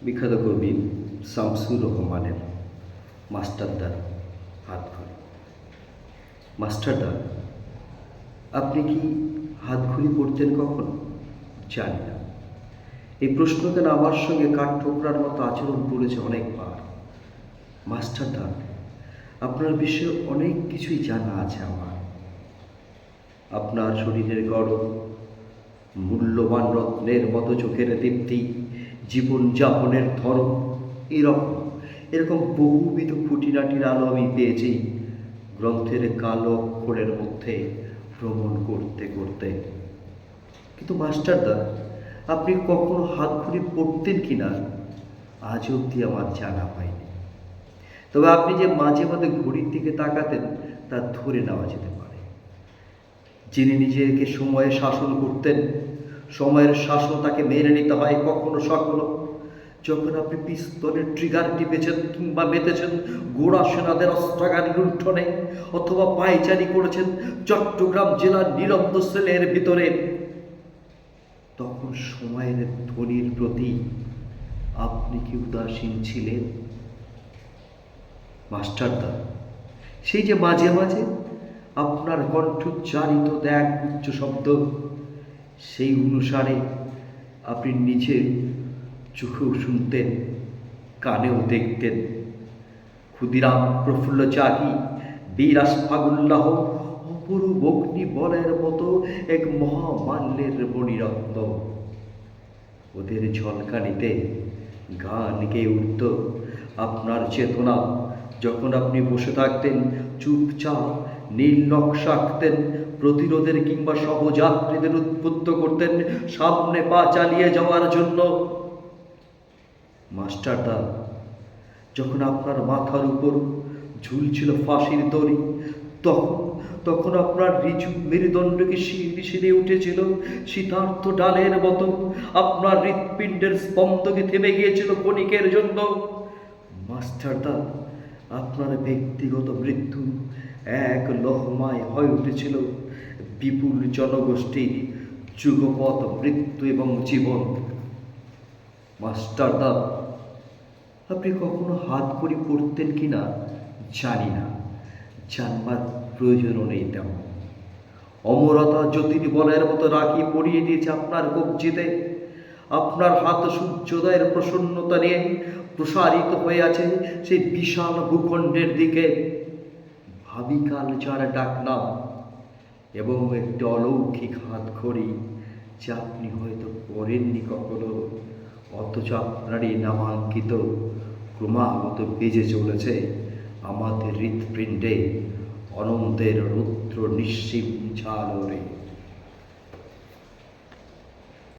বিখ্যাত কবি শামসুর রহমানের মাস্টারদার হাতঘড়ি। মাস্টারদা, আপনি কি হাতঘড়ি পড়তেন কখনো? জানি না। এই প্রশ্ন কেন আমার সঙ্গে কাঠ ঠোকরার মতো আচরণ করেছে অনেকবার। মাস্টারদা, আপনার বিষয়ে অনেক কিছুই জানা আছে আমার। আপনার শরীরের গড়ন, মূল্যবান রত্নের মতো চোখের দীপ্তি, জীবনযাপনের ধরন, এরকম বহুবিধ খুঁটিনাটির আলো আমি পেয়েছি গ্রন্থের কালো অক্ষরের মধ্যে ভ্রমণ করতে করতে। কিন্তু মাস্টারদা, আপনি কখনো হাতঘড়ি পড়তেন কিনা আজ অবধি আমার জানা হয়নি। তবে আপনি যে মাঝে মাঝে ঘড়ির দিকে তাকাতেন তা ধরে নেওয়া যেতে পারে। যিনি নিজেকে সময়ে শাসন করতেন, সময়ের শাসন তাকে মেনে নিতে হয় কখনো সকলো। যখন আপনি পিস্তলের ট্রিগার টিপেছেন কিংবা মেতেছেন গোড়া সেনাদের অস্ত্রাগার লুণ্ঠনে, অথবা পায়চারি করেছেন চট্টগ্রাম জেলার নিরব্দ সেলের ভিতরে, তখন সময়ের ধ্বনির প্রতি আপনি কি উদাসীন ছিলেন? মাস্টারদা, সেই যে মাঝে মাঝে আপনার কণ্ঠোচ্চারিত এক উচ্চ শব্দ, সেই অনুসারে আপনি নিজের চোখেও শুনতেন, কানেও দেখতেন। ক্ষুদিরাম প্রফুল্ল চাকি, বীর আসফাকুল্লাহ, অপরূপ অগ্নি বলের মতো এক মহামাল্যের মণিরত্ন। ওদের ঝলকানিতে গান গেয়ে উঠত আপনার চেতনা। যখন আপনি বসে থাকতেন চুপচাপ, নীল নকশা আঁকতেন, প্রতিরোধের কিংবা সহযাত্রীদের উদ্বুদ্ধ করতেন সামনে পা চালিয়ে যাওয়ার জন্য। মাস্টারদা, যখন আপনার মাথার উপর ঝুলছিল ফাঁসির দড়ি, তখন আপনার ঋজু মেরুদণ্ডকে শিরে উঠেছিল শীতার্থ ডালের মতো। আপনার হৃৎপিণ্ডের স্পন্দকে থেমে গিয়েছিল ক্ষণিকের জন্য। মাস্টারদা, আপনার ব্যক্তিগত মৃত্যু এক লহমায় হয়ে উঠেছিল বিপুল জনগোষ্ঠীর যুগপৎ মৃত্যু এবং জীবন। মাস্টারদা, আপনি কখনো হাতঘড়ি পড়তেন কিনা জানি না, জানবার প্রয়োজনও নেই তেমন। অমরতা জ্যোতির্বলের মতো রাখি পরিয়ে দিয়েছে আপনার কবজিতে। আপনার হাত সূর্যোদয়ের প্রসন্নতা নিয়ে প্রসারিত হয়ে আছে সেই বিশাল ভূখণ্ডের দিকে। ভাবিকাল যার ডাকনাম, এবং একটি অলৌকিক হাতঘড়ি যা আপনি হয়তো পড়েননি কখনো, অথচ আপনারই নামাঙ্কিত ক্রমাগত বেজে চলেছে আমাদের হৃৎপিণ্ডে অনন্তের রুদ্র নিঃসীম ঝালরে।